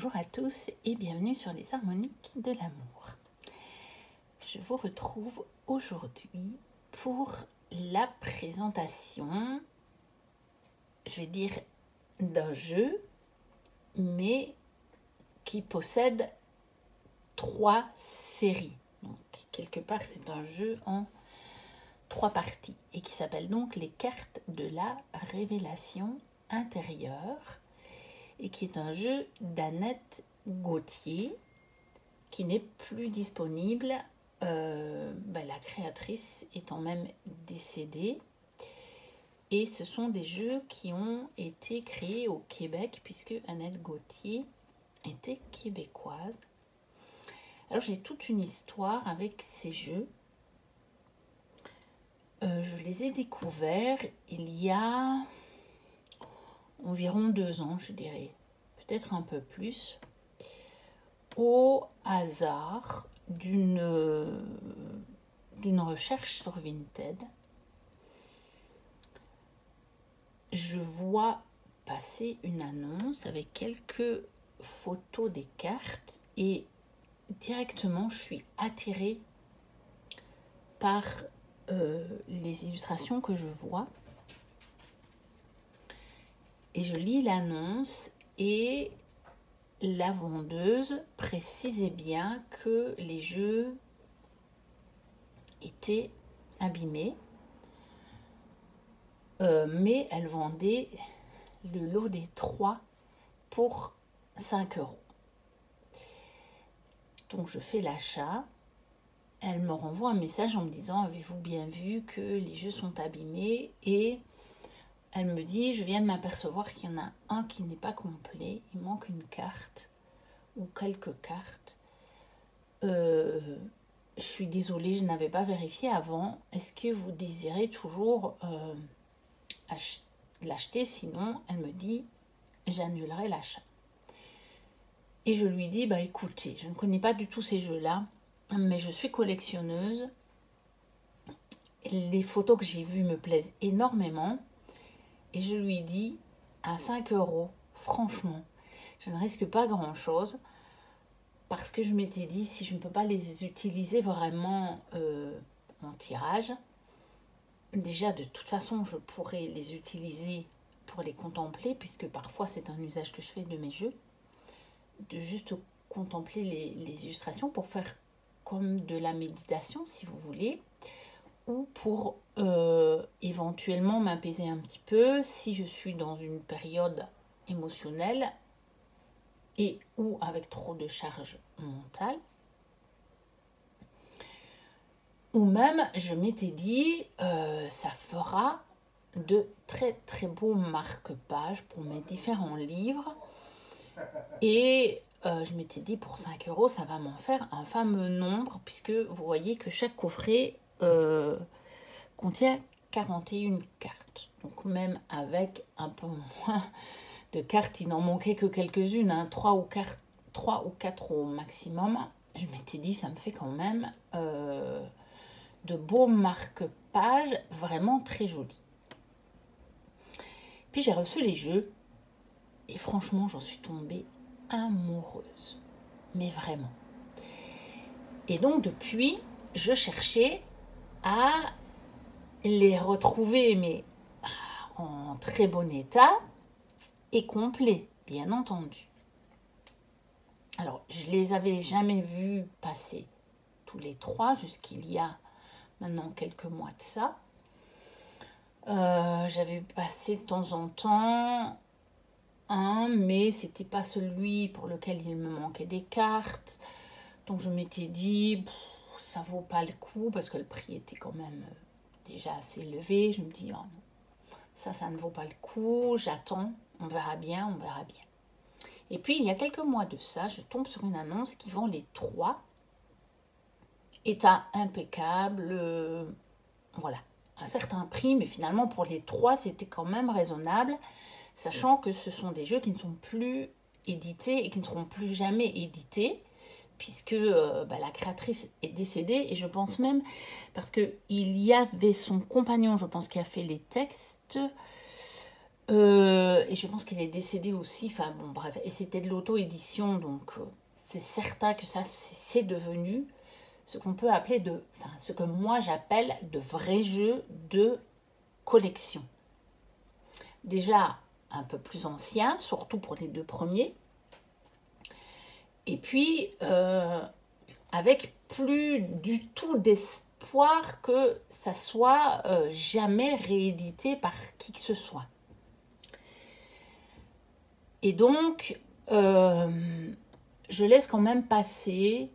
Bonjour à tous et bienvenue sur les harmoniques de l'amour. Je vous retrouve aujourd'hui pour la présentation, je vais dire, d'un jeu, mais qui possède 3 séries. Donc, quelque part, c'est un jeu en 3 parties et qui s'appelle donc les cartes de la révélation intérieure et qui est un jeu d'Annette Gauthier qui n'est plus disponible, la créatrice étant même décédée. Et ce sont des jeux qui ont été créés au Québec puisque Annette Gauthier était québécoise. Alors j'ai toute une histoire avec ces jeux. Je les ai découverts il y a environ 2 ans, je dirais, peut-être un peu plus, au hasard d'une recherche sur Vinted. Je vois passer une annonce avec quelques photos des cartes et directement je suis attirée par les illustrations que je vois. Et je lis l'annonce et la vendeuse précisait bien que les jeux étaient abîmés, mais elle vendait le lot des 3 pour 5 €. Donc je fais l'achat. Elle me renvoie un message en me disant « Avez-vous bien vu que les jeux sont abîmés ?» Et elle me dit, je viens de m'apercevoir qu'il y en a un qui n'est pas complet, il manque une carte ou quelques cartes. Je suis désolée, je n'avais pas vérifié avant. Est-ce que vous désirez toujours l'acheter? Sinon, elle me dit, j'annulerai l'achat. Et je lui dis, écoutez, je ne connais pas du tout ces jeux-là, mais je suis collectionneuse. Les photos que j'ai vues me plaisent énormément. Et je lui dis, à 5 €, franchement, je ne risque pas grand-chose parce que je m'étais dit, si je ne peux pas les utiliser vraiment en tirage, déjà de toute façon, je pourrais les utiliser pour les contempler puisque parfois c'est un usage que je fais de mes jeux, de juste contempler les illustrations pour faire comme de la méditation si vous voulez, ou pour éventuellement m'apaiser un petit peu si je suis dans une période émotionnelle et ou avec trop de charge mentale. Ou même, je m'étais dit, ça fera de très très beaux marque-pages pour mes différents livres. Et je m'étais dit, pour 5 €, ça va m'en faire un fameux nombre, puisque vous voyez que chaque coffret contient 41 cartes. Donc même avec un peu moins de cartes, il n'en manquait que quelques-unes, 3 ou 4 au maximum. Je m'étais dit, ça me fait quand même de beaux marque-pages vraiment très jolis. Puis j'ai reçu les jeux et franchement, j'en suis tombée amoureuse. Mais vraiment. Et donc depuis, je cherchais à les retrouver, mais en très bon état et complet, bien entendu. Alors, je les avais jamais vus passer tous les 3 jusqu'il y a maintenant quelques mois de ça. J'avais passé de temps en temps un, mais c'était pas celui pour lequel il me manquait des cartes. Donc je m'étais dit, ça vaut pas le coup parce que le prix était quand même déjà assez élevé. Je me dis, oh, ça ne vaut pas le coup, j'attends, on verra bien, on verra bien. Et puis, il y a quelques mois de ça, je tombe sur une annonce qui vend les 3. État impeccable, voilà, un certain prix, mais finalement, pour les 3, c'était quand même raisonnable, sachant que ce sont des jeux qui ne sont plus édités et qui ne seront plus jamais édités, puisque la créatrice est décédée, et je pense même, parce qu'il y avait son compagnon, je pense, qui a fait les textes, Et je pense qu'il est décédé aussi. Enfin bon, bref. Et c'était de l'auto-édition, donc c'est certain que ça, c'est devenu ce qu'on peut appeler enfin, ce que moi j'appelle de vrais jeux de collection. Déjà un peu plus anciens, surtout pour les 2 premiers. Et puis, avec plus du tout d'espoir que ça soit jamais réédité par qui que ce soit. Et donc, je laisse quand même passer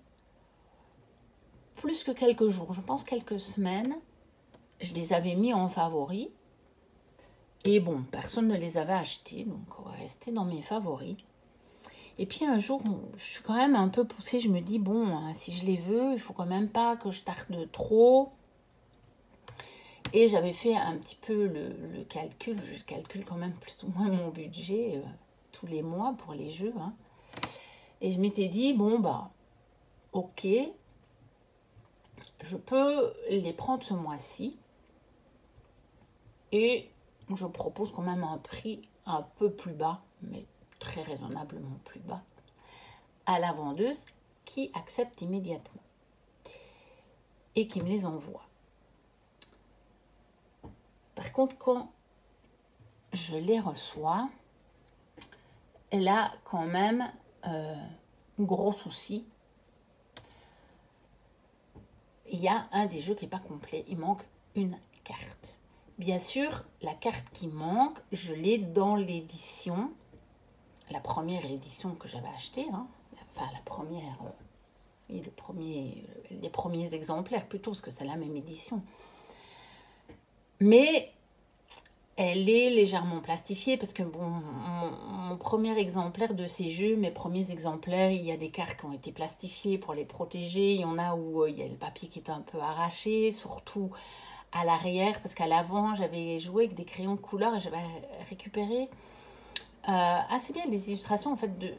plus que quelques jours, je pense quelques semaines. Je les avais mis en favoris. Et bon, personne ne les avait achetés, donc restaient dans mes favoris. Et puis un jour, je suis quand même un peu poussée, je me dis, bon, si je les veux, il faut quand même pas que je tarde trop. Et j'avais fait un petit peu le calcul, je calcule quand même plus ou moins mon budget tous les mois pour les jeux. Hein. Et je m'étais dit, bon, bah, ok, je peux les prendre ce mois-ci. Et je propose quand même un prix un peu plus bas, mais très raisonnablement plus bas, à la vendeuse qui accepte immédiatement et qui me les envoie. Par contre, quand je les reçois, elle a quand même un gros souci. Il y a un des jeux qui n'est pas complet, il manque une carte. Bien sûr, la carte qui manque, je l'ai dans l'édition, la première édition que j'avais achetée, hein, enfin la première, oui, les premiers exemplaires plutôt, parce que c'est la même édition. Mais elle est légèrement plastifiée, parce que bon, mon premier exemplaire de ces jeux, mes premiers exemplaires, il y a des cartes qui ont été plastifiées pour les protéger, il y en a où il y a le papier qui est un peu arraché, surtout à l'arrière, parce qu'à l'avant, j'avais joué avec des crayons de couleur et j'avais récupéré assez bien les illustrations, en fait, de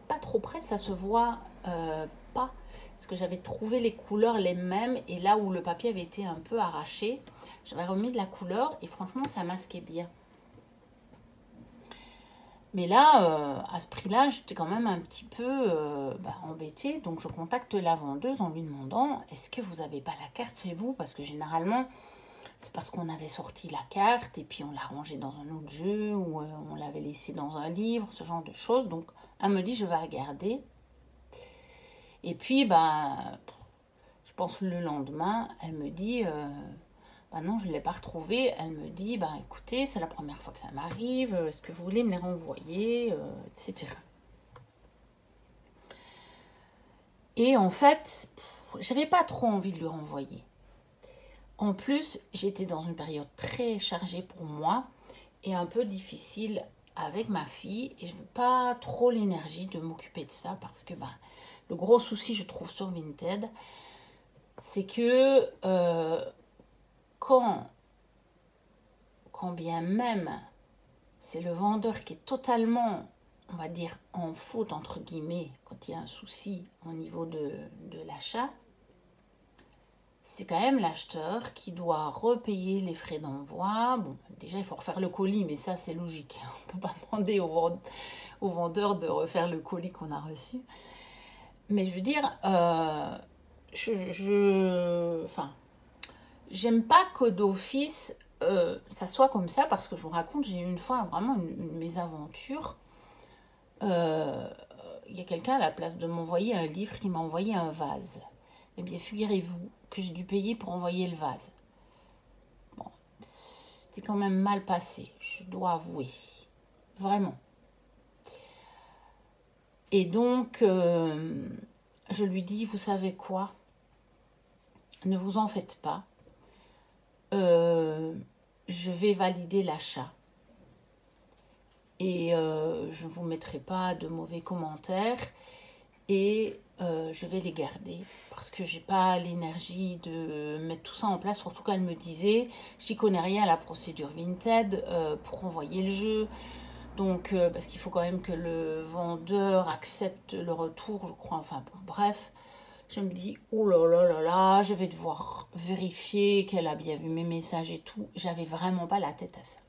pas trop près, ça se voit pas, parce que j'avais trouvé les couleurs les mêmes, et là où le papier avait été un peu arraché, j'avais remis de la couleur, et franchement, ça masquait bien. Mais là, à ce prix-là, j'étais quand même un petit peu embêtée, donc je contacte la vendeuse en lui demandant, est-ce que vous n'avez pas la carte chez vous? Parce que généralement, c'est parce qu'on avait sorti la carte et puis on l'a rangée dans un autre jeu ou on l'avait laissée dans un livre, ce genre de choses. Donc, elle me dit, je vais regarder. Et puis, je pense le lendemain, elle me dit, non, je ne l'ai pas retrouvée. Elle me dit, écoutez, c'est la première fois que ça m'arrive. Est-ce que vous voulez me les renvoyer, etc. Et en fait, j'avais pas trop envie de lui renvoyer. En plus, j'étais dans une période très chargée pour moi et un peu difficile avec ma fille. Et je n'ai pas trop l'énergie de m'occuper de ça parce que le gros souci, je trouve, sur Vinted, c'est que quand bien même c'est le vendeur qui est totalement, on va dire, en faute, entre guillemets, quand il y a un souci au niveau de l'achat, c'est quand même l'acheteur qui doit repayer les frais d'envoi. Bon, déjà, il faut refaire le colis, mais ça, c'est logique. On ne peut pas demander au vendeur de refaire le colis qu'on a reçu. Mais je veux dire, j'aime pas que d'office, ça soit comme ça, parce que je vous raconte, j'ai eu une fois vraiment une mésaventure. Il y a quelqu'un à la place de m'envoyer un livre qui m'a envoyé un vase. Eh bien, figurez-vous que j'ai dû payer pour envoyer le vase. Bon, c'était quand même mal passé, je dois avouer. Vraiment. Et donc, je lui dis, vous savez quoi? Ne vous en faites pas. Je vais valider l'achat. Et je ne vous mettrai pas de mauvais commentaires. Et je vais les garder parce que j'ai pas l'énergie de mettre tout ça en place, surtout qu'elle me disait j'y connais rien à la procédure Vinted pour envoyer le jeu, donc parce qu'il faut quand même que le vendeur accepte le retour, je crois, enfin bon, bref, je me dis oh là là là là, je vais devoir vérifier qu'elle a bien vu mes messages et tout. J'avais vraiment pas la tête à ça.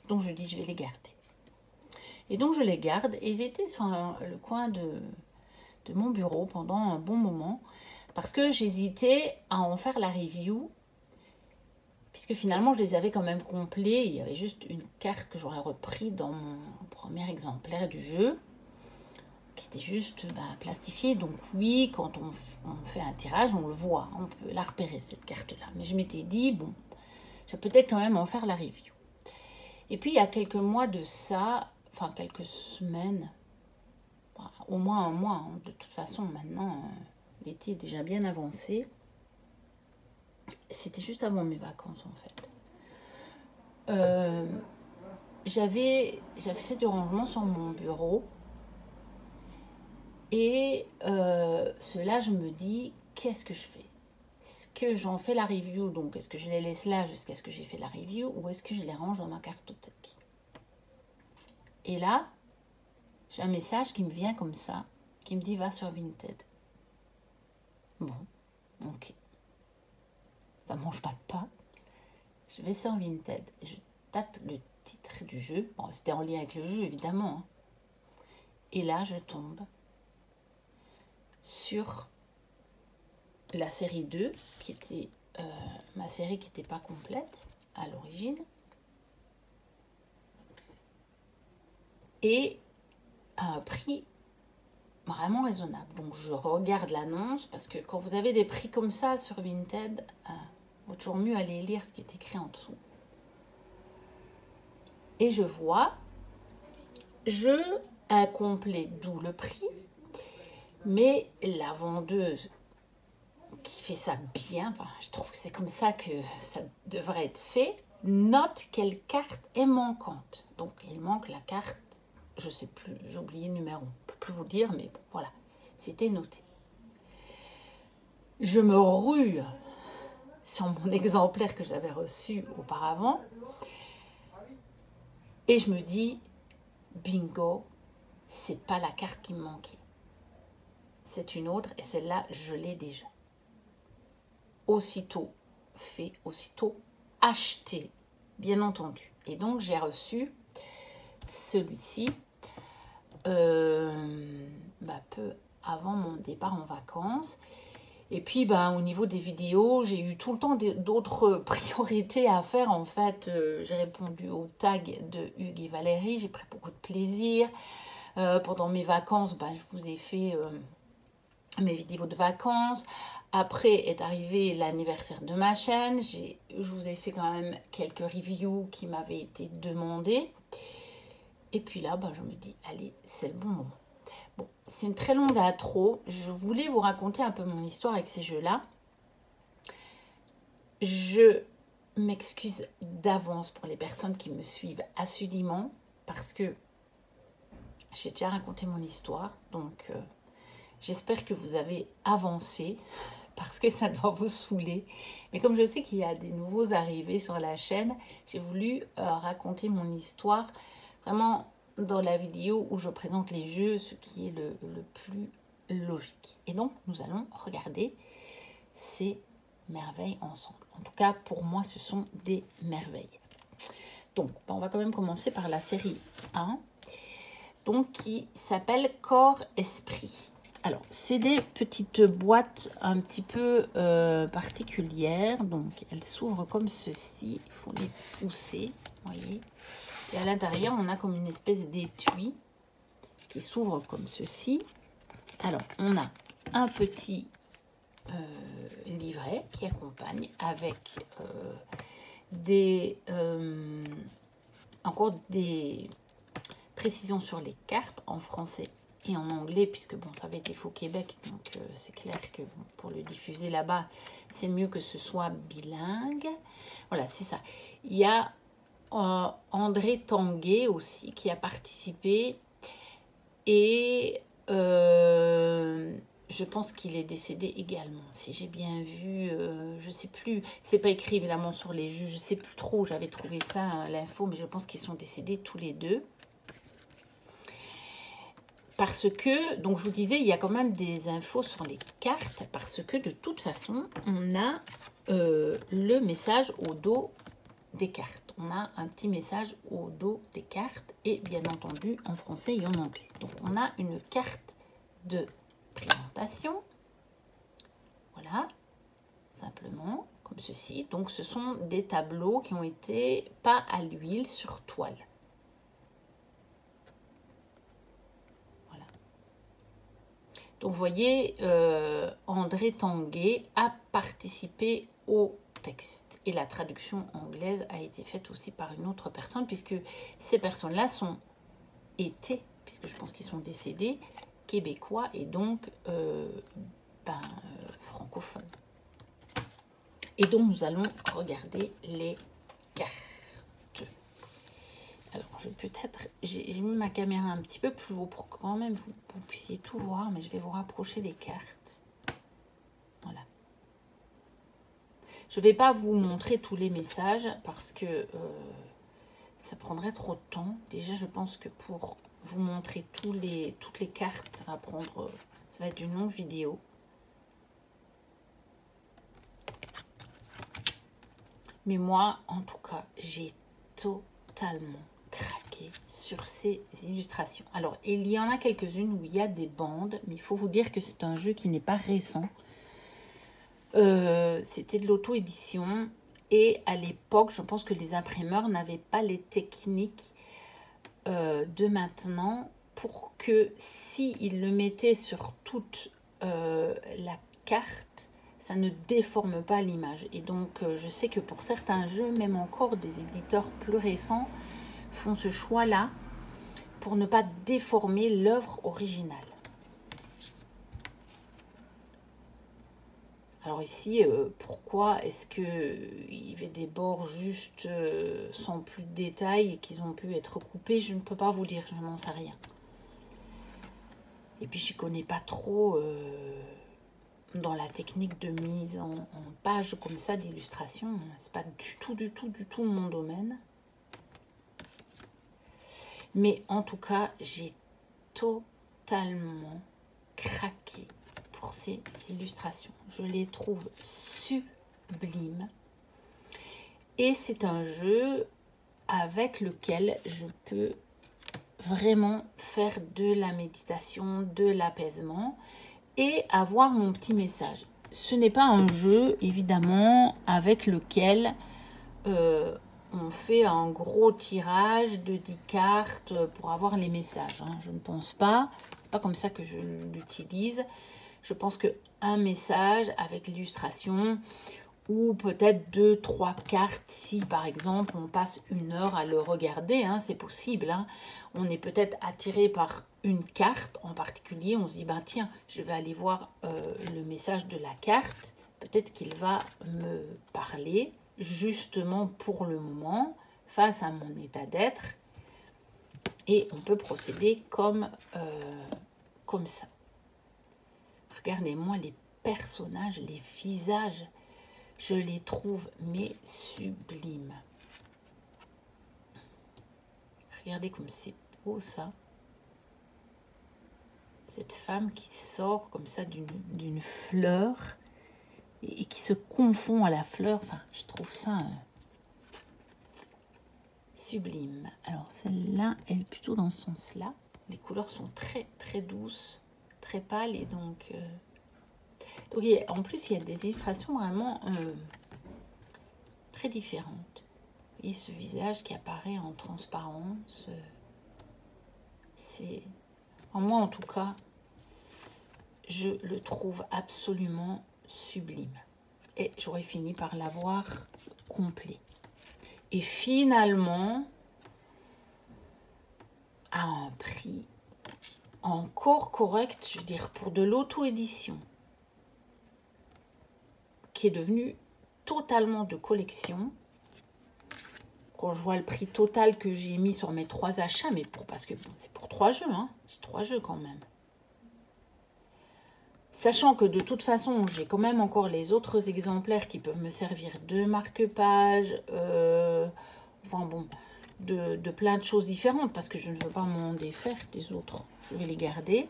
Donc je dis je vais les garder. Et donc je les garde et ils étaient sur le coin de mon bureau pendant un bon moment parce que j'hésitais à en faire la review puisque finalement je les avais quand même complets. Il y avait juste une carte que j'aurais repris dans mon premier exemplaire du jeu qui était juste plastifiée. Donc oui, quand on fait un tirage, on le voit, on peut la repérer cette carte-là. Mais je m'étais dit, bon, je vais peut-être quand même en faire la review. Et puis il y a quelques mois de ça, enfin quelques semaines, au moins un mois, hein, de toute façon maintenant, l'été est déjà bien avancé. C'était juste avant mes vacances en fait. J'avais fait du rangement sur mon bureau. Et cela, je me dis, qu'est-ce que je fais? Est-ce que j'en fais la review, donc est-ce que je les laisse là jusqu'à ce que j'ai fait la review, ou est-ce que je les range dans ma cartothèque? Et là, j'ai un message qui me vient comme ça, qui me dit, va sur Vinted. Bon, ok. Ça mange pas de pain. Je vais sur Vinted, et je tape le titre du jeu. Bon, c'était en lien avec le jeu, évidemment. Hein. Et là, je tombe sur la série 2, qui était ma série qui n'était pas complète à l'origine. Et à un prix vraiment raisonnable. Donc je regarde l'annonce, parce que quand vous avez des prix comme ça sur Vinted, il vaut toujours mieux aller lire ce qui est écrit en dessous. Et je vois jeu incomplet, d'où le prix. Mais la vendeuse qui fait ça bien, enfin, je trouve que c'est comme ça que ça devrait être fait, note quelle carte est manquante. Donc il manque la carte, je sais plus, j'ai oublié le numéro, je ne peux plus vous le dire, mais bon, voilà, c'était noté. Je me rue sur mon exemplaire que j'avais reçu auparavant et je me dis, bingo, c'est pas la carte qui me manquait. C'est une autre et celle-là, je l'ai déjà. Aussitôt fait, aussitôt acheté, bien entendu. Et donc, j'ai reçu celui-ci peu avant mon départ en vacances. Et puis, au niveau des vidéos, j'ai eu tout le temps d'autres priorités à faire. En fait, j'ai répondu au tag de Hugues et Valérie. J'ai pris beaucoup de plaisir. Pendant mes vacances, je vous ai fait mes vidéos de vacances. Après est arrivé l'anniversaire de ma chaîne. Je vous ai fait quand même quelques reviews qui m'avaient été demandées. Et puis là, je me dis, allez, c'est le bon moment. Bon, c'est une très longue intro. Je voulais vous raconter un peu mon histoire avec ces jeux-là. Je m'excuse d'avance pour les personnes qui me suivent assidûment parce que j'ai déjà raconté mon histoire. Donc, j'espère que vous avez avancé parce que ça doit vous saouler. Mais comme je sais qu'il y a des nouveaux arrivés sur la chaîne, j'ai voulu raconter mon histoire vraiment dans la vidéo où je présente les jeux, ce qui est le plus logique. Et donc, nous allons regarder ces merveilles ensemble. En tout cas, pour moi, ce sont des merveilles. Donc, on va quand même commencer par la série 1, donc qui s'appelle Corps Esprit. Alors, c'est des petites boîtes un petit peu particulières. Donc, elles s'ouvrent comme ceci. Il faut les pousser, voyez. Et à l'intérieur, on a comme une espèce d'étui qui s'ouvre comme ceci. Alors, on a un petit livret qui accompagne avec encore des précisions sur les cartes en français et en anglais, puisque ça avait été fait au Québec, donc c'est clair que pour le diffuser là-bas, c'est mieux que ce soit bilingue. Voilà, c'est ça. Il y a André Tanguay aussi qui a participé et je pense qu'il est décédé également, si j'ai bien vu, je sais plus, c'est pas écrit évidemment sur les jeux, je sais plus trop, j'avais trouvé ça l'info, mais je pense qu'ils sont décédés tous les deux. Parce que, donc je vous disais, il y a quand même des infos sur les cartes, parce que de toute façon, on a le message au dos des cartes. on a un petit message au dos des cartes et bien entendu en français et en anglais. Donc on a une carte de présentation. Voilà, simplement comme ceci. Donc ce sont des tableaux qui ont été peints à l'huile sur toile. Voilà. Donc vous voyez, André Tanguay a participé au texte et la traduction anglaise a été faite aussi par une autre personne puisque ces personnes-là étaient, puisque je pense qu'ils sont décédés, québécois et donc francophones. Et donc nous allons regarder les cartes. Alors je vais peut-être, j'ai mis ma caméra un petit peu plus haut pour que quand même vous puissiez tout voir, mais je vais vous rapprocher les cartes. Voilà. Je ne vais pas vous montrer tous les messages parce que ça prendrait trop de temps. Déjà, je pense que pour vous montrer toutes les cartes, ça va être une longue vidéo. Mais moi, en tout cas, j'ai totalement craqué sur ces illustrations. Alors, il y en a quelques-unes où il y a des bandes, mais il faut vous dire que c'est un jeu qui n'est pas récent. C'était de l'auto-édition et à l'époque, je pense que les imprimeurs n'avaient pas les techniques de maintenant pour que s'ils le mettaient sur toute la carte, ça ne déforme pas l'image. Et donc, je sais que pour certains jeux, même encore des éditeurs plus récents, font ce choix-là pour ne pas déformer l'œuvre originale. Alors ici, pourquoi est-ce qu'il y avait des bords juste sans plus de détails et qu'ils ont pu être coupés? Je ne peux pas vous dire, je n'en sais rien. Et puis je ne connais pas trop dans la technique de mise en page comme ça d'illustration. C'est pas du tout mon domaine. Mais en tout cas, j'ai totalement craqué pour ces illustrations. Je les trouve sublimes. Et c'est un jeu avec lequel je peux vraiment faire de la méditation, de l'apaisement et avoir mon petit message. Ce n'est pas un jeu, évidemment, avec lequel on fait un gros tirage de 10 cartes pour avoir les messages. Hein. Je ne pense pas. C'est pas comme ça que je l'utilise. Je pense qu'un message avec l'illustration ou peut-être 2-3 cartes si par exemple on passe 1 heure à le regarder, hein, c'est possible. Hein. On est peut-être attiré par une carte en particulier, on se dit, bah, tiens, je vais aller voir le message de la carte, peut-être qu'il va me parler justement pour le moment face à mon état d'être et on peut procéder comme ça. Regardez-moi les personnages, les visages, je les trouve mais sublimes. Regardez comme c'est beau ça. Cette femme qui sort comme ça d'une fleur et qui se confond à la fleur. Enfin, je trouve ça sublime. Alors celle-là, elle est plutôt dans ce sens-là. Les couleurs sont très très douces, très pâles et donc en plus il y a des illustrations vraiment très différentes. Et ce visage qui apparaît en transparence, c'est, moi en tout cas, je le trouve absolument sublime. Et j'aurais fini par l'avoir complet. Et finalement, à un prix encore correct, je veux dire, pour de l'auto-édition, qui est devenu totalement de collection. Quand je vois le prix total que j'ai mis sur mes 3 achats, mais parce que bon, c'est pour 3 jeux, hein, j'ai 3 jeux quand même. Sachant que de toute façon, j'ai quand même encore les autres exemplaires qui peuvent me servir de marque-page, enfin bon, de plein de choses différentes, parce que je ne veux pas m'en défaire des autres. Je vais les garder.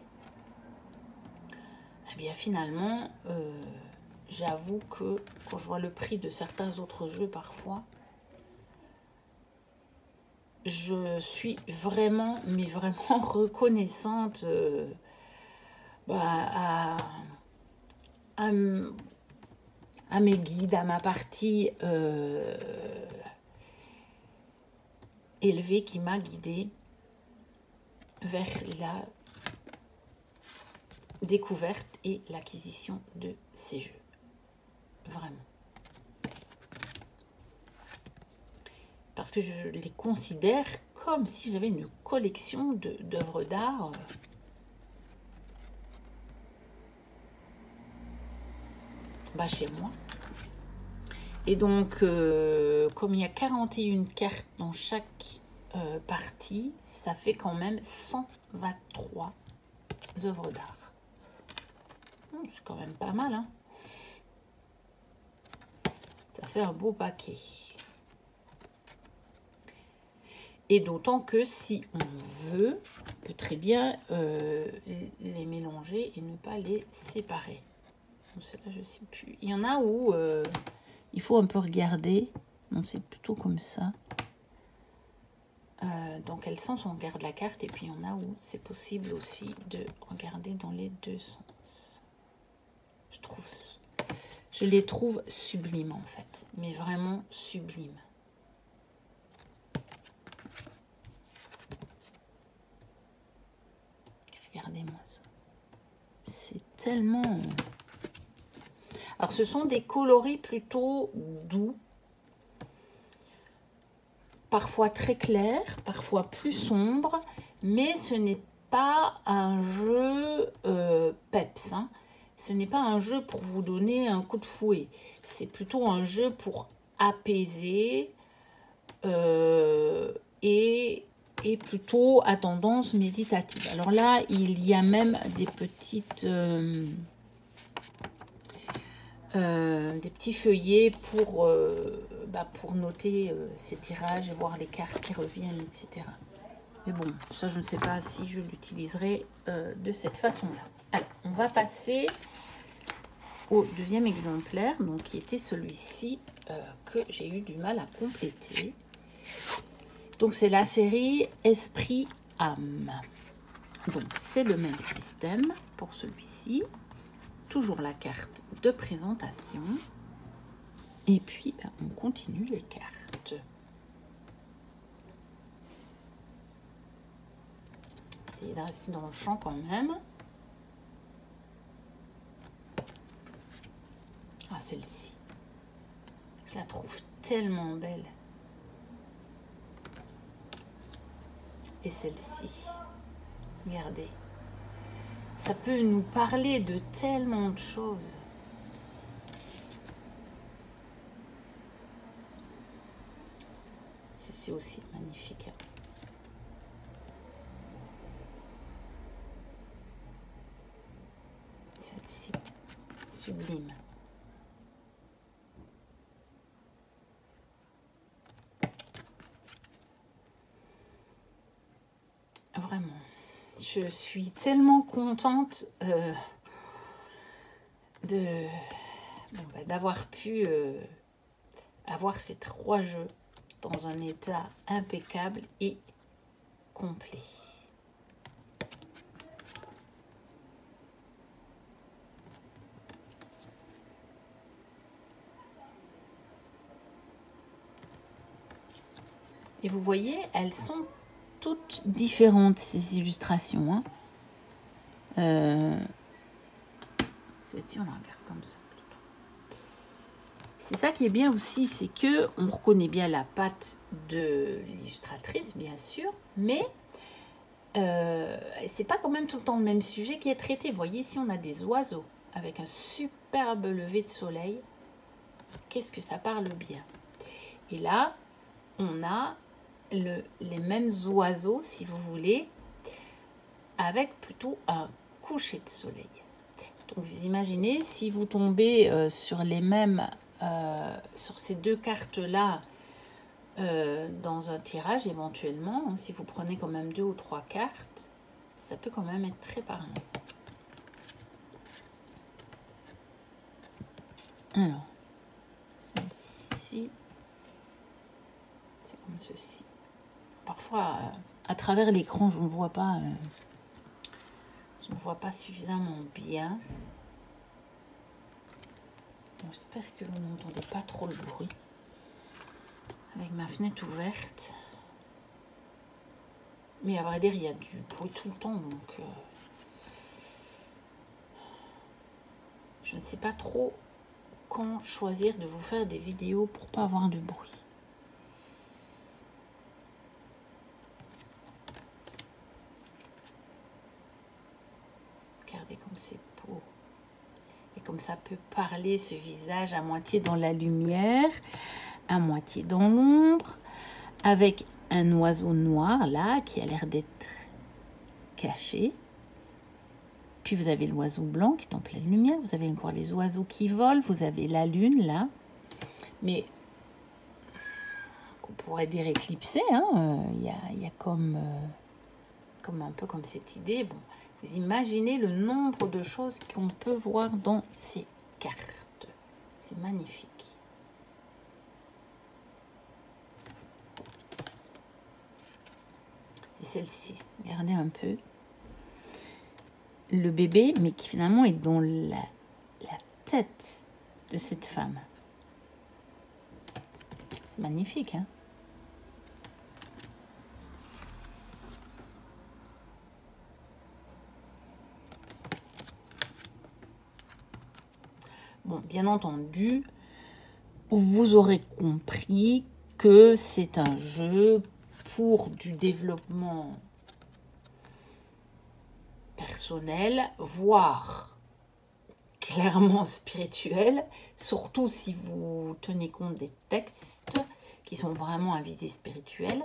Eh bien finalement, j'avoue que quand je vois le prix de certains autres jeux parfois, je suis vraiment, mais vraiment reconnaissante à, à mes guides, à ma partie élevée qui m'a guidée vers la découverte et l'acquisition de ces jeux. Vraiment. Parce que je les considère comme si j'avais une collection d'œuvres d'art. Chez moi. Et donc, comme il y a 41 cartes dans chaque partie, ça fait quand même 123 œuvres d'art. C'est quand même pas mal, hein. Ça fait un beau paquet. Et d'autant que si on veut, on peut très bien les mélanger et ne pas les séparer. Celle-là, je sais plus. Il y en a où il faut un peu regarder. Non, c'est plutôt comme ça. Dans quel sens on regarde la carte. Et puis, il y en a où c'est possible aussi de regarder dans les deux sens. Je les trouve sublimes, en fait. Mais vraiment sublimes. Regardez-moi ça. C'est tellement... Alors, ce sont des coloris plutôt doux. Parfois très clairs, parfois plus sombres. Mais ce n'est pas un jeu peps. Hein. Ce n'est pas un jeu pour vous donner un coup de fouet. C'est plutôt un jeu pour apaiser et plutôt à tendance méditative. Alors là, il y a même des petites... des petits feuillets pour noter ces tirages et voir les cartes qui reviennent, etc. Mais bon, ça, je ne sais pas si je l'utiliserai de cette façon-là. Alors, on va passer au deuxième exemplaire, donc qui était celui-ci que j'ai eu du mal à compléter. Donc, c'est la série Esprit Âme. Donc, c'est le même système pour celui-ci. Toujours la carte de présentation. Et puis, on continue les cartes. Essayez de rester dans le champ quand même. Ah, celle-ci. Je la trouve tellement belle. Et celle-ci. Regardez. Ça peut nous parler de tellement de choses. C'est aussi magnifique. Celle-ci, sublime. Vraiment. Je suis tellement contente d'avoir pu avoir ces 3 jeux dans un état impeccable et complet. Et vous voyez, elles sont toutes différentes, ces illustrations. Hein. Celle-ci, on la regarde comme ça. C'est ça qui est bien aussi, c'est que on reconnaît bien la patte de l'illustratrice, bien sûr, mais c'est pas quand même tout le temps le même sujet qui est traité. Vous voyez, ici, on a des oiseaux avec un superbe lever de soleil. Qu'est-ce que ça parle bien. Et là, on a les mêmes oiseaux, si vous voulez, avec plutôt un coucher de soleil. Donc, vous imaginez, si vous tombez sur les mêmes... sur ces 2 cartes-là dans un tirage éventuellement, hein, si vous prenez quand même 2 ou 3 cartes, ça peut quand même être très parlant. Alors, celle-ci, c'est comme ceci. Parfois, à travers l'écran, je ne vois pas, suffisamment bien. Bon, j'espère que vous n'entendez pas trop le bruit. Avec ma fenêtre ouverte. Mais à vrai dire, il y a du bruit tout le temps, donc je ne sais pas trop quand choisir de vous faire des vidéos pour pas avoir de bruit. Regardez comme c'est beau. Et comme ça peut parler ce visage à moitié dans la lumière, à moitié dans l'ombre, avec un oiseau noir là qui a l'air d'être caché. Puis vous avez l'oiseau blanc qui est en pleine lumière. Vous avez encore les oiseaux qui volent. Vous avez la lune là. Mais qu'on pourrait dire éclipsé. Hein. Il y a comme un peu comme cette idée. Bon, vous imaginez le nombre de choses qu'on peut voir dans ces cartes. C'est magnifique. Et celle-ci, regardez un peu. Le bébé, mais qui finalement est dans la tête de cette femme. C'est magnifique, hein? Bon, bien entendu, vous aurez compris que c'est un jeu pour du développement personnel, voire clairement spirituel, surtout si vous tenez compte des textes qui sont vraiment à visée spirituelle,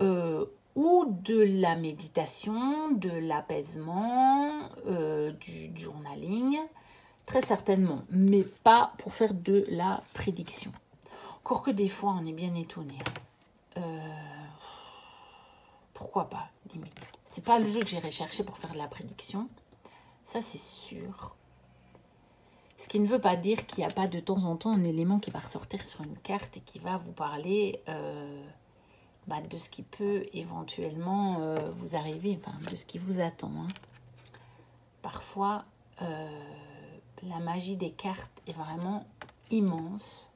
ou de la méditation, de l'apaisement, du journaling, très certainement, mais pas pour faire de la prédiction. Encore que des fois, on est bien étonné. Pourquoi pas, limite. C'est pas le jeu que j'irai chercher pour faire de la prédiction. Ça, c'est sûr. Ce qui ne veut pas dire qu'il n'y a pas de temps en temps un élément qui va ressortir sur une carte et qui va vous parler de ce qui peut éventuellement vous arriver, enfin, de ce qui vous attend. Hein. Parfois, la magie des cartes est vraiment immense.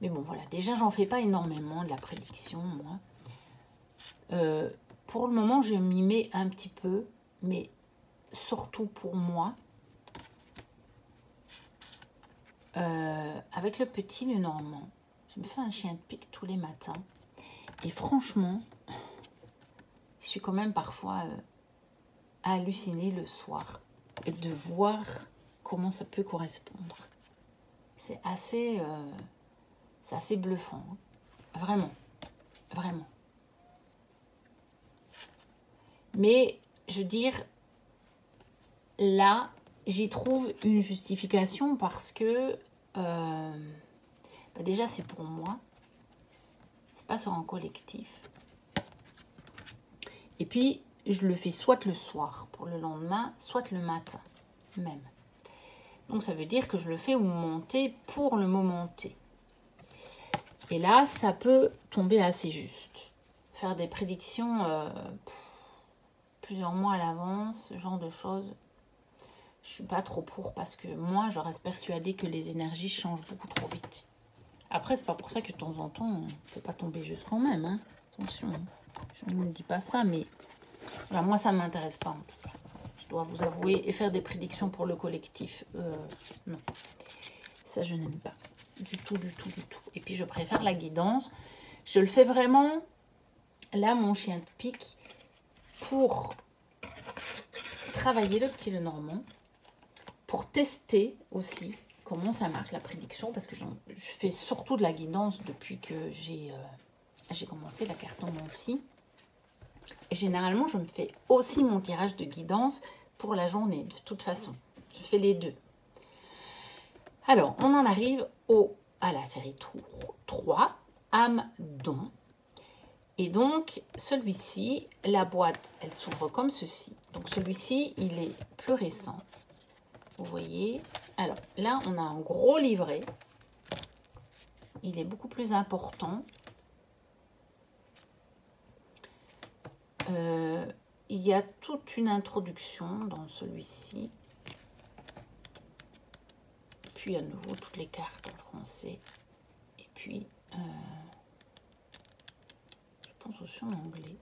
Mais bon, voilà. Déjà, j'en fais pas énormément de la prédiction, moi. Pour le moment, je m'y mets un petit peu, mais surtout pour moi. Avec le petit Lenormand, je me fais un chien de pique tous les matins. Et franchement, je suis quand même parfois hallucinée le soir de voir comment ça peut correspondre. C'est assez bluffant. Hein. Vraiment. Vraiment. Mais, je veux dire, là, j'y trouve une justification parce que déjà, c'est pour moi. C'est pas sur un collectif. Et puis, je le fais soit le soir pour le lendemain, soit le matin même. Donc, ça veut dire que je le fais au moment T pour le moment T. Et là, ça peut tomber assez juste. Faire des prédictions plusieurs mois à l'avance, ce genre de choses, je suis pas trop pour parce que moi, je reste persuadée que les énergies changent beaucoup trop vite. Après, c'est pas pour ça que de temps en temps, on ne peut pas tomber juste quand même. Hein. Attention, hein. Je ne dis pas ça, mais voilà, moi, ça ne m'intéresse pas en tout cas. Je dois vous avouer, et faire des prédictions pour le collectif, non. Ça, je n'aime pas. Du tout, du tout, du tout. Et puis, je préfère la guidance. Je le fais vraiment, là, mon chien de pique, pour travailler le petit Lenormand, pour tester aussi comment ça marche la prédiction, parce que je fais surtout de la guidance depuis que j'ai commencé la cartomancie. Et généralement, je me fais aussi mon tirage de guidance pour la journée, de toute façon. Je fais les deux. Alors, on en arrive à la série 3, âme don. Et donc, celui-ci, la boîte, elle s'ouvre comme ceci. Donc, celui-ci, il est plus récent. Vous voyez. Alors, là, on a un gros livret. il est beaucoup plus important. Il y a toute une introduction dans celui-ci. Puis à nouveau toutes les cartes en français. Et puis, je pense aussi en anglais.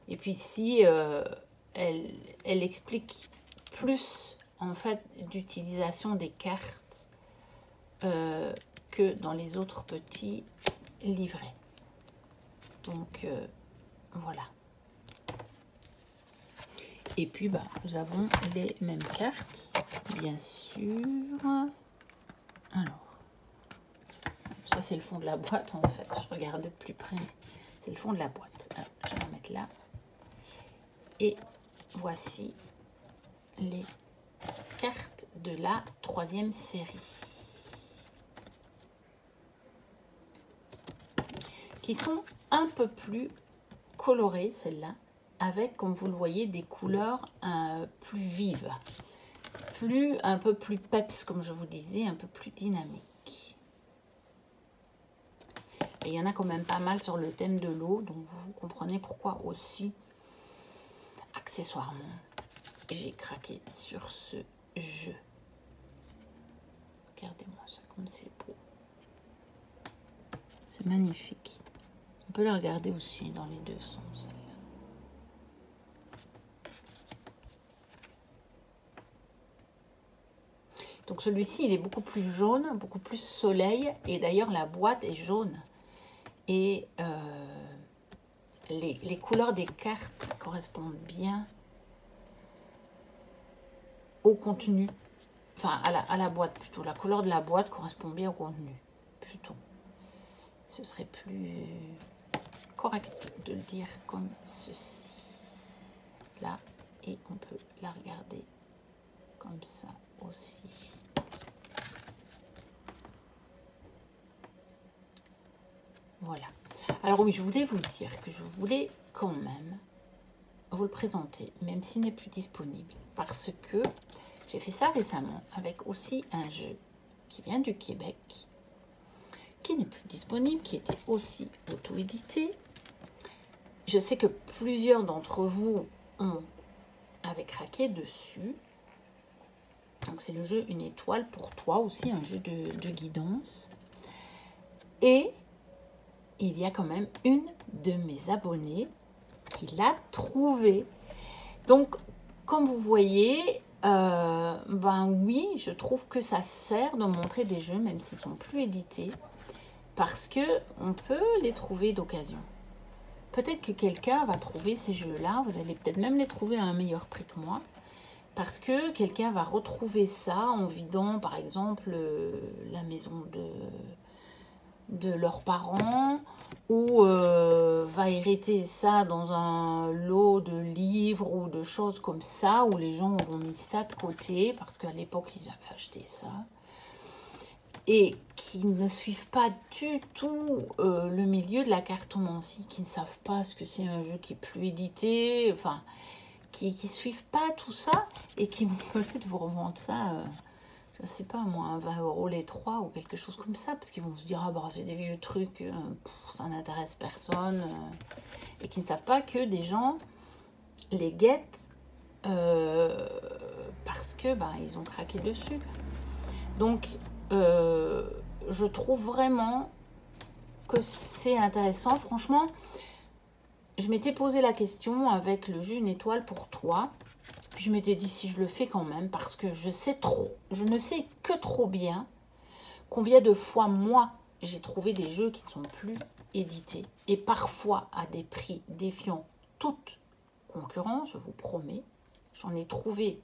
Et puis ici, elle explique plus en fait d'utilisation des cartes que dans les autres petits livrets. Donc voilà. Et puis bah, nous avons les mêmes cartes, bien sûr. Alors, ça c'est le fond de la boîte en fait. Je regardais de plus près. C'est le fond de la boîte. Alors, je vais la mettre là. Et voici les cartes de la 3e série. Qui sont un peu plus colorées, celles-là, avec, comme vous le voyez, des couleurs plus vives. Un peu plus peps, comme je vous disais, un peu plus dynamique. Et il y en a quand même pas mal sur le thème de l'eau, donc vous comprenez pourquoi aussi, accessoirement, j'ai craqué sur ce jeu. Regardez-moi ça, comme c'est beau. C'est magnifique. On peut le regarder aussi dans les deux sens. Donc celui-ci, il est beaucoup plus jaune, beaucoup plus soleil. Et d'ailleurs, la boîte est jaune. Et les couleurs des cartes correspondent bien au contenu. Enfin, à la boîte plutôt. La couleur de la boîte correspond bien au contenu. Plutôt. Ce serait plus correct de le dire comme ceci. Là. Et on peut la regarder comme ça aussi. Voilà. Alors oui, je voulais vous dire que je voulais quand même vous le présenter, même s'il n'est plus disponible, parce que j'ai fait ça récemment avec aussi un jeu qui vient du Québec, qui n'est plus disponible, qui était aussi auto-édité. Je sais que plusieurs d'entre vous avaient craqué dessus. Donc c'est le jeu Une étoile pour toi, aussi un jeu de guidance. Et il y a quand même une de mes abonnées qui l'a trouvé. Donc, comme vous voyez, ben oui, je trouve que ça sert de montrer des jeux, même s'ils ne sont plus édités, parce que on peut les trouver d'occasion. Peut-être que quelqu'un va trouver ces jeux-là, vous allez peut-être même les trouver à un meilleur prix que moi, parce que quelqu'un va retrouver ça en vidant, par exemple, la maison de leurs parents, ou va hériter ça dans un lot de livres ou de choses comme ça, où les gens auront mis ça de côté, parce qu'à l'époque, ils avaient acheté ça, et qui ne suivent pas du tout le milieu de la cartomancie, qui ne savent pas ce que c'est un jeu qui est plus édité, enfin, qui ne suivent pas tout ça, et qui vont peut-être vous revendre ça... je sais pas moi, 20 € les 3 ou quelque chose comme ça, parce qu'ils vont se dire, ah bah c'est des vieux trucs, ça n'intéresse personne, et qui ne savent pas que des gens les guettent parce que bah, ils ont craqué dessus. Donc, je trouve vraiment que c'est intéressant. Franchement, je m'étais posé la question avec le jeu Une étoile pour toi. Puis je m'étais dit si je le fais quand même, parce que je ne sais que trop bien combien de fois moi j'ai trouvé des jeux qui ne sont plus édités, et parfois à des prix défiant toute concurrence, je vous promets. J'en ai trouvé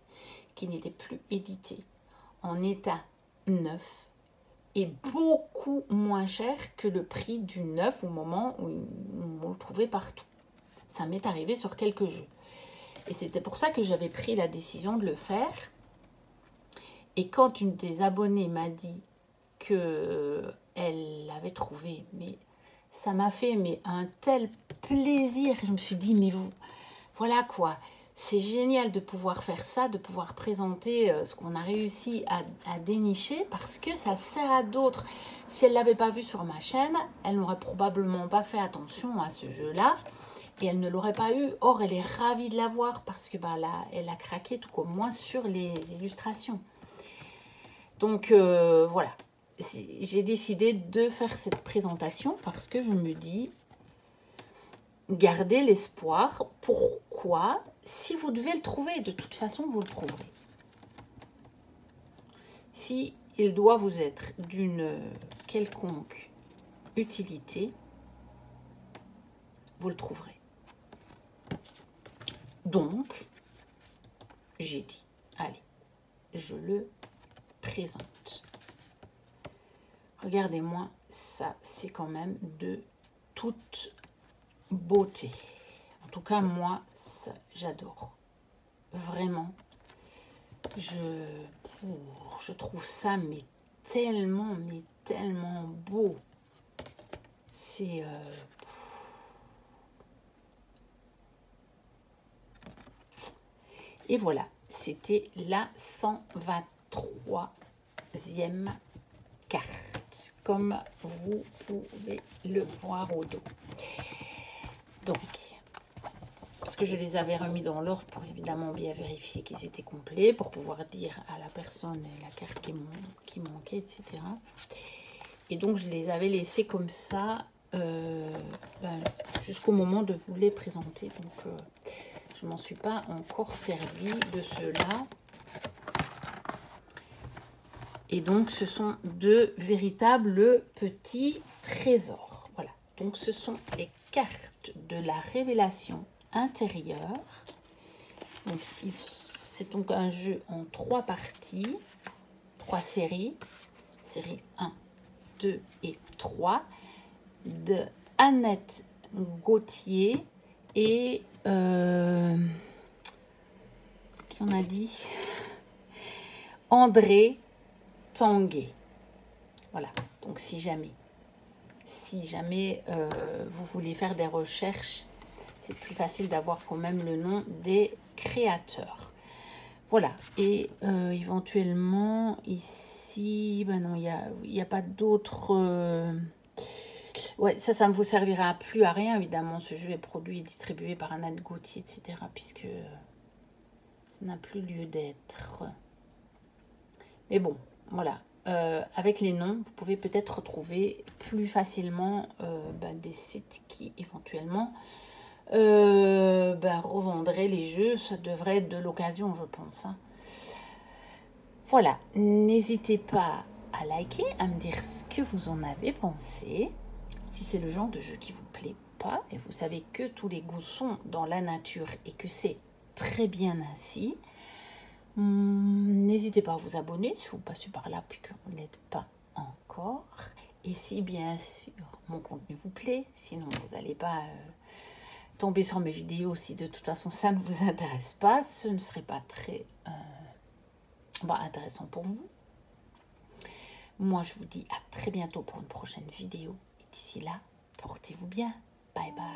qui n'étaient plus édités en état neuf et beaucoup moins cher que le prix du neuf au moment où on le trouvait partout. Ça m'est arrivé sur quelques jeux. Et c'était pour ça que j'avais pris la décision de le faire. Et quand une des abonnées m'a dit qu'elle l'avait trouvé, mais ça m'a fait un tel plaisir. Je me suis dit, mais vous, voilà quoi. c'est génial de pouvoir faire ça, de pouvoir présenter ce qu'on a réussi à dénicher parce que ça sert à d'autres. Si elle ne l'avait pas vu sur ma chaîne, elle n'aurait probablement pas fait attention à ce jeu-là et elle ne l'aurait pas eu. Or, elle est ravie de l'avoir parce que bah, là, elle a craqué tout comme moi sur les illustrations. Donc, voilà. J'ai décidé de faire cette présentation parce que je me dis... Gardez l'espoir. Pourquoi? Si vous devez le trouver, de toute façon, vous le trouverez. Si il doit vous être d'une quelconque utilité, vous le trouverez. Donc, j'ai dit, allez, je le présente. Regardez-moi, ça, c'est quand même de toute beauté. En tout cas, moi, j'adore. Vraiment. Je trouve ça mais tellement beau. C'est... Et voilà, c'était la 123e carte, comme vous pouvez le voir au dos. Donc, parce que je les avais remis dans l'ordre pour évidemment bien vérifier qu'ils étaient complets, pour pouvoir dire à la personne la carte qui manquait, etc. Et donc, je les avais laissés comme ça jusqu'au moment de vous les présenter. Donc, je ne m'en suis pas encore servi de ceux-là. Et donc, ce sont deux véritables petits trésors. Voilà. Donc, ce sont les cartes de la révélation intérieure. Donc, c'est donc un jeu en 3 parties, 3 séries. Série 1, 2 et 3 de Annette Gauthier et qui on a dit André Tanguay. Voilà, donc si jamais vous voulez faire des recherches, c'est plus facile d'avoir quand même le nom des créateurs. Voilà, et éventuellement ici, ben non, il n'y a pas d'autres... Ouais, ça ne vous servira plus à rien, évidemment. Ce jeu est produit et distribué par Annette Gauthier, etc. Puisque ça n'a plus lieu d'être. Mais bon, voilà. Avec les noms, vous pouvez peut-être retrouver plus facilement des sites qui, éventuellement, revendraient les jeux. Ça devrait être de l'occasion, je pense. Hein. Voilà. N'hésitez pas à liker, à me dire ce que vous en avez pensé. Si c'est le genre de jeu qui vous plaît ou pas, et vous savez que tous les goûts sont dans la nature et que c'est très bien ainsi, n'hésitez pas à vous abonner si vous passez par là puis que vous ne l'êtes pas encore. Et si bien sûr mon contenu vous plaît, sinon vous n'allez pas tomber sur mes vidéos si de toute façon ça ne vous intéresse pas, ce ne serait pas très intéressant pour vous. Moi je vous dis à très bientôt pour une prochaine vidéo. D'ici là, portez-vous bien. Bye bye.